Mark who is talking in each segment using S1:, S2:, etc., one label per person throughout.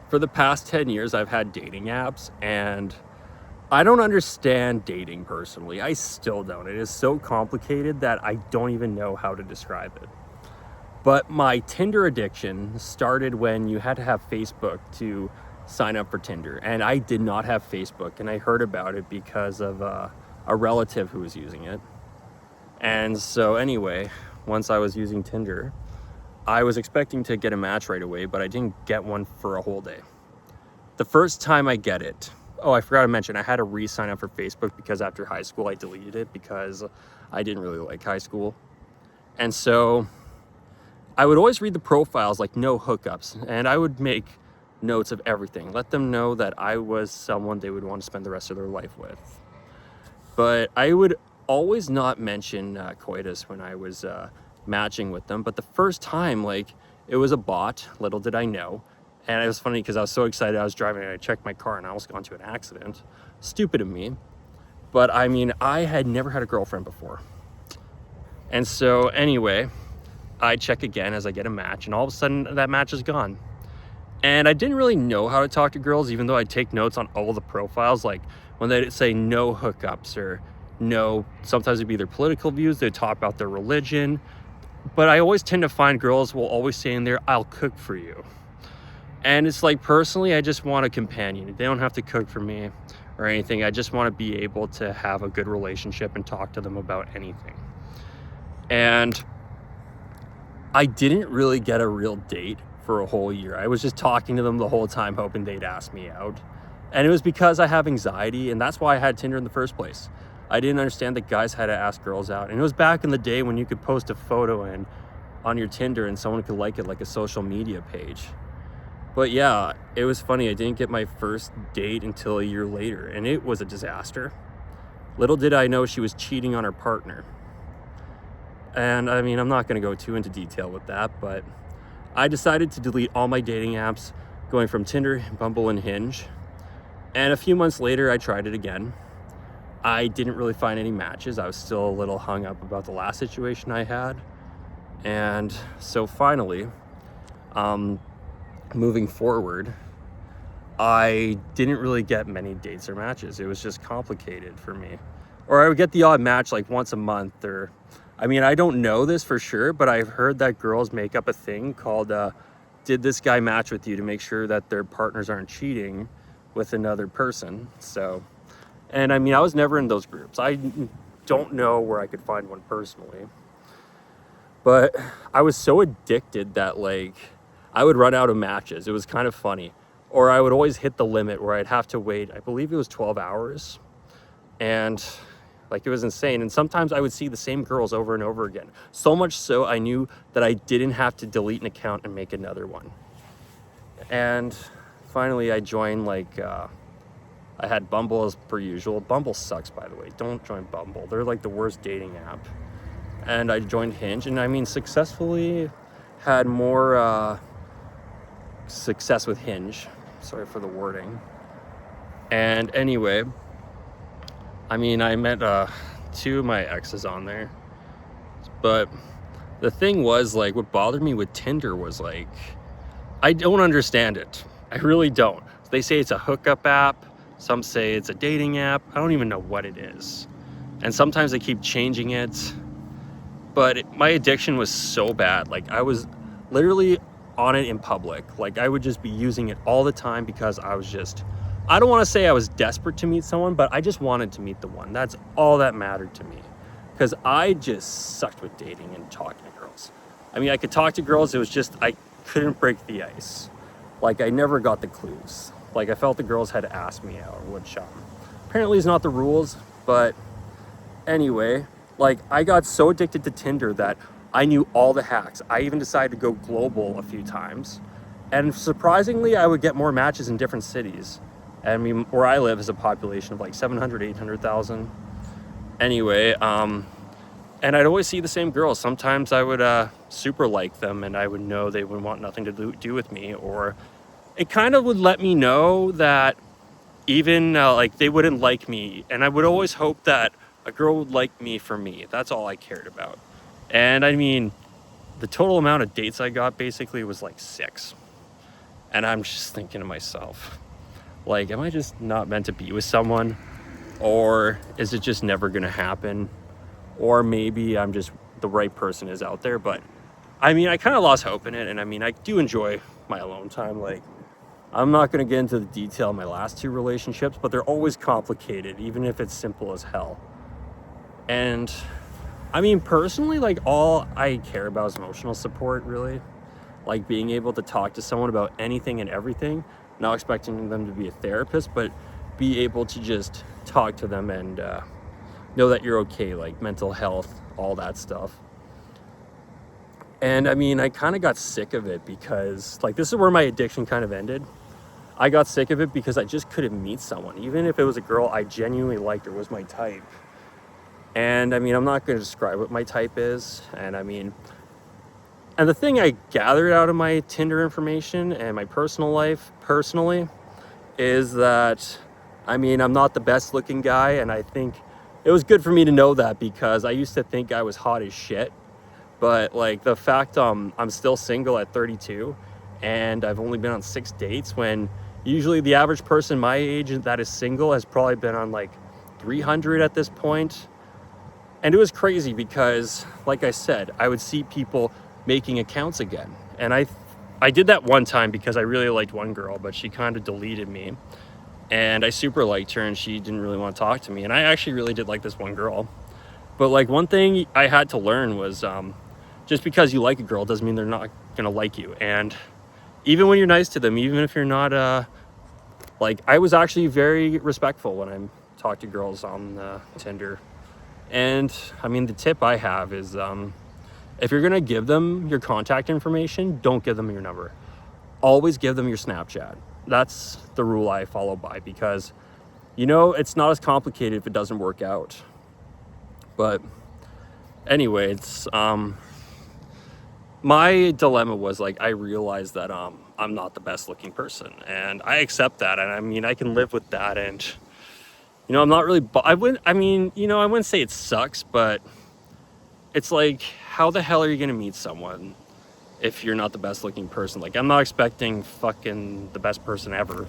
S1: for the past 10 years, I've had dating apps, and I don't understand dating personally. I still don't. It is so complicated that I don't even know how to describe it. But my Tinder addiction started when you had to have Facebook to sign up for Tinder. And I did not have Facebook, and I heard about it because of a relative who was using it. And so anyway, once I was using Tinder, I was expecting to get a match right away, but I didn't get one for a whole day. The first time I get it, oh, I forgot to mention, I had to re-sign up for Facebook because after high school, I deleted it because I didn't really like high school. And so I would always read the profiles, like no hookups, and I would make notes of everything, let them know that I was someone they would want to spend the rest of their life with. But I would always not mention coitus when I was matching with them. But the first time, like, it was a bot, little did I know. And it was funny because I was so excited. I was driving and I checked my car and I almost got into an accident. Stupid of me. But I mean, I had never had a girlfriend before. And so anyway, I check again as I get a match, and all of a sudden that match is gone. And I didn't really know how to talk to girls, even though I take notes on all the profiles. Like when they say no hookups or no, sometimes it'd be their political views, they'd talk about their religion. But I always tend to find girls will always say in there, I'll cook for you. And it's like, personally, I just want a companion. They don't have to cook for me or anything. I just want to be able to have a good relationship and talk to them about anything. And I didn't really get a real date for a whole year. I was just talking to them the whole time, hoping they'd ask me out. And it was because I have anxiety, and that's why I had Tinder in the first place. I didn't understand that guys had to ask girls out. And it was back in the day when you could post a photo on your Tinder and someone could like it like a social media page. But yeah, it was funny. I didn't get my first date until a year later, and it was a disaster. Little did I know she was cheating on her partner. And I mean, I'm not going to go too into detail with that, but I decided to delete all my dating apps, going from Tinder, Bumble, and Hinge. And a few months later, I tried it again. I didn't really find any matches. I was still a little hung up about the last situation I had. And so finally, moving forward, I didn't really get many dates or matches. It was just complicated for me. Or I would get the odd match like once a month, or I mean, I don't know this for sure, but I've heard that girls make up a thing called did this guy match with you, to make sure that their partners aren't cheating with another person. So, and I mean, I was never in those groups. I don't know where I could find one personally, but I was so addicted that like I would run out of matches. It was kind of funny. Or I would always hit the limit where I'd have to wait, I believe it was 12 hours. And like, it was insane. And sometimes I would see the same girls over and over again. So much so I knew that I didn't have to delete an account and make another one. And finally I joined like, I had Bumble as per usual. Bumble sucks, by the way. Don't join Bumble. They're like the worst dating app. And I joined Hinge, and I mean, successfully had more success with Hinge. Sorry for the wording. And anyway, I mean, I met two of my exes on there. But the thing was, like, what bothered me with Tinder was, like, I don't understand it. I really don't. They say it's a hookup app. Some say it's a dating app. I don't even know what it is. And sometimes they keep changing it. But my addiction was so bad. Like, I was literally on it in public. Like, I would just be using it all the time because I was just, I don't want to say I was desperate to meet someone, but I just wanted to meet the one. That's all that mattered to me. Because I just sucked with dating and talking to girls. I mean, I could talk to girls. It was just, I couldn't break the ice. Like, I never got the clues. Like, I felt the girls had to ask me out, which apparently is not the rules. But anyway, like, I got so addicted to Tinder that I knew all the hacks. I even decided to go global a few times. And surprisingly, I would get more matches in different cities. I mean, where I live is a population of like 700, 800,000. Anyway, and I'd always see the same girls. Sometimes I would super like them, and I would know they would want nothing to do with me. Or it kind of would let me know that even like they wouldn't like me. And I would always hope that a girl would like me for me. That's all I cared about. And I mean, the total amount of dates I got basically was like 6. And I'm just thinking to myself, like, am I just not meant to be with someone? Or is it just never gonna happen? Or maybe I'm just, the right person is out there. But I mean, I kind of lost hope in it. And I mean, I do enjoy my alone time. Like, I'm not gonna get into the detail of my last 2 relationships, but they're always complicated, even if it's simple as hell. And I mean, personally, like, all I care about is emotional support, really. Like, being able to talk to someone about anything and everything, not expecting them to be a therapist, but be able to just talk to them and know that you're okay, like mental health, all that stuff. And I mean, I kind of got sick of it because, like, this is where my addiction kind of ended. I got sick of it because I just couldn't meet someone, even if it was a girl I genuinely liked or was my type. And I mean, I'm not going to describe what my type is. And I mean, and the thing I gathered out of my Tinder information and my personal life, personally, is that, I mean, I'm not the best looking guy. And I think it was good for me to know that, because I used to think I was hot as shit. But like, the fact I'm still single at 32 and I've only been on 6 dates, when usually the average person my age that is single has probably been on like 300 at this point. And it was crazy because, like I said, I would see people making accounts again. And I did that one time because I really liked one girl, but she kind of deleted me. And I super liked her and she didn't really want to talk to me. And I actually really did like this one girl. But like, one thing I had to learn was just because you like a girl doesn't mean they're not going to like you. And even when you're nice to them, even if you're not, like, I was actually very respectful when I talked to girls on Tinder. And I mean, the tip I have is, if you're gonna give them your contact information, don't give them your number. Always give them your Snapchat. That's the rule I follow by, because, you know, it's not as complicated if it doesn't work out. But anyway, it's, my dilemma was, like, I realized that I'm not the best looking person, and I accept that. And I mean, I can live with that. And you know, I'm not really, I wouldn't say it sucks, but it's like, how the hell are you going to meet someone if you're not the best looking person? Like, I'm not expecting fucking the best person ever,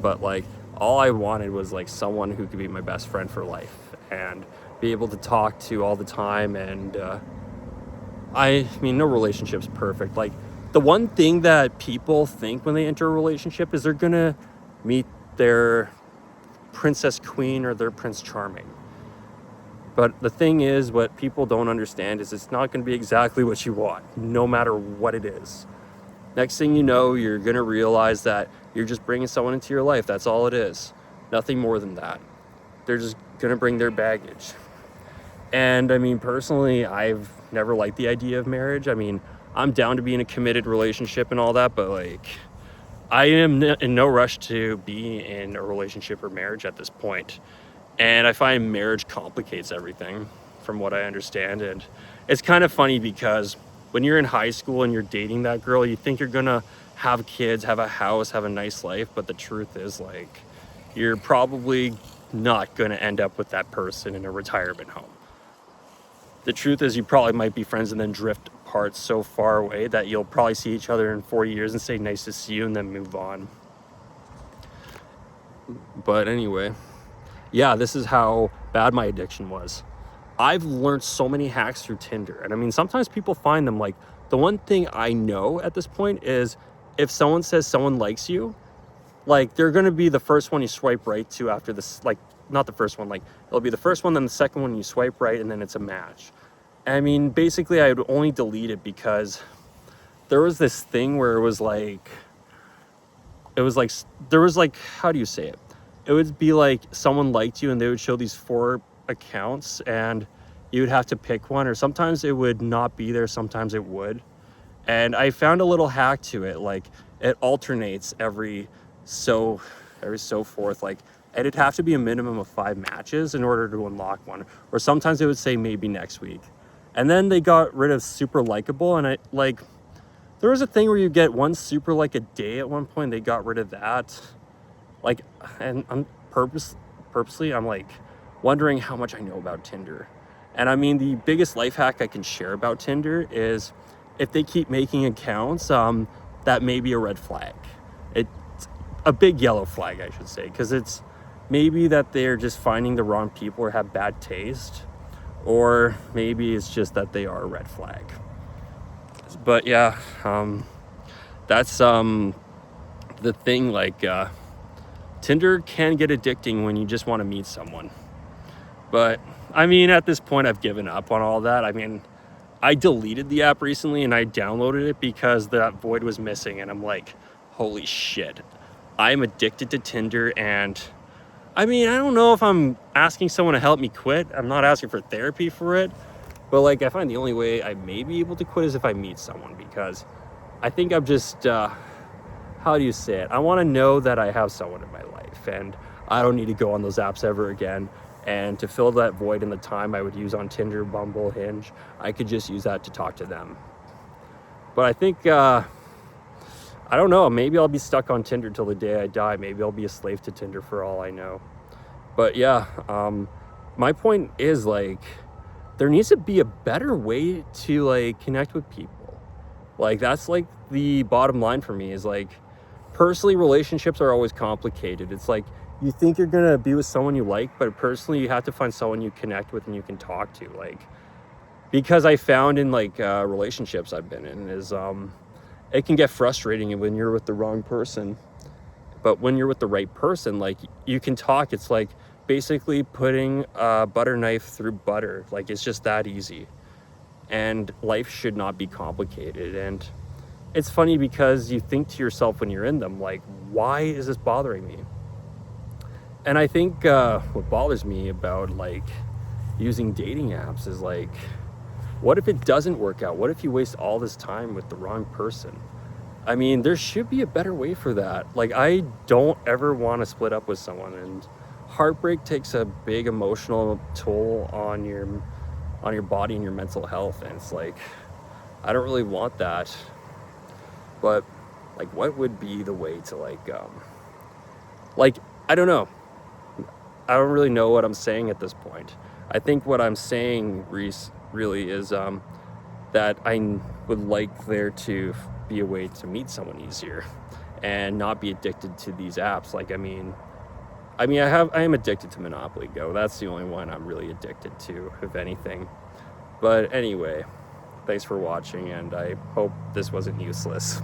S1: but like, all I wanted was like someone who could be my best friend for life and be able to talk to all the time. And I mean, no relationship's perfect. Like, the one thing that people think when they enter a relationship is they're going to meet their princess queen or their prince charming. But the thing is, what people don't understand is it's not going to be exactly what you want, no matter what it is. Next thing you know, you're going to realize that you're just bringing someone into your life. That's all it is. Nothing more than that. They're just going to bring their baggage. And I mean, personally, I've never liked the idea of marriage. I mean, I'm down to be in a committed relationship and all that, but like, I am in no rush to be in a relationship or marriage at this point. And I find marriage complicates everything, from what I understand. And it's kind of funny because when you're in high school and you're dating that girl, you think you're gonna have kids, have a house, have a nice life. But the truth is, like, you're probably not gonna end up with that person in a retirement home. The truth is, you probably might be friends and then drift apart so far away that you'll probably see each other in 40 years and say nice to see you and then move on. But anyway, yeah, this is how bad my addiction was. I've learned so many hacks through Tinder. And I mean, sometimes people find them. Like, the one thing I know at this point is, if someone says someone likes you, like, they're going to be the first one you swipe right to after this. Like, not the first one, like, it'll be the first one, then the second one you swipe right, and then it's a match. I mean, basically, I would only delete it because there was this thing where there was like, how do you say it? It would be like someone liked you and they would show these 4 accounts and you would have to pick one, or sometimes it would not be there, sometimes it would. And I found a little hack to it. Like, it alternates every so forth. Like, it'd have to be a minimum of 5 matches in order to unlock one. Or sometimes it would say maybe next week. And then they got rid of super likable, and there was a thing where you get one super like a day at one point. They got rid of that. Like, and I'm purposely, I'm like wondering how much I know about Tinder. And I mean, the biggest life hack I can share about Tinder is, if they keep making accounts, that may be a red flag. a big yellow flag, I should say, because it's maybe that they're just finding the wrong people or have bad taste, or maybe it's just that they are a red flag. But yeah, that's the thing. Like Tinder can get addicting when you just want to meet someone. But I mean, at this point, I've given up on all that. I mean, I deleted the app recently and I downloaded it because that void was missing, and I'm like, holy shit, I'm addicted to Tinder. And I mean, I don't know if I'm asking someone to help me quit. I'm not asking for therapy for it, but like, I find the only way I may be able to quit is if I meet someone, because I think I'm just how do you say it, I want to know that I have someone in my life, and I don't need to go on those apps ever again. And to fill that void in the time I would use on Tinder, Bumble, Hinge, I could just use that to talk to them. But I think I don't know, maybe I'll be stuck on Tinder till the day I die. Maybe I'll be a slave to Tinder for all I know. But yeah, my point is, like, there needs to be a better way to like connect with people. Like, that's like the bottom line for me, is like, personally, relationships are always complicated. It's like, you think you're gonna be with someone you like, but personally you have to find someone you connect with and you can talk to. Like, because I found in like relationships I've been in is it can get frustrating when you're with the wrong person, but when you're with the right person, like, you can talk. It's like basically putting a butter knife through butter. Like, it's just that easy, and life should not be complicated. And it's funny because you think to yourself when you're in them, like, why is this bothering me? And I think what bothers me about like using dating apps is like, what if it doesn't work out? What if you waste all this time with the wrong person? I mean, there should be a better way for that. Like, I don't ever want to split up with someone, and heartbreak takes a big emotional toll on your body and your mental health. And it's like, I don't really want that. But like, what would be the way to like, I don't know. I don't really know what I'm saying at this point. I think what I'm saying, Reese, really is that I would like there to be a way to meet someone easier and not be addicted to these apps. Like, I mean, I am addicted to Monopoly Go. That's the only one I'm really addicted to, if anything. But anyway, thanks for watching, and I hope this wasn't useless.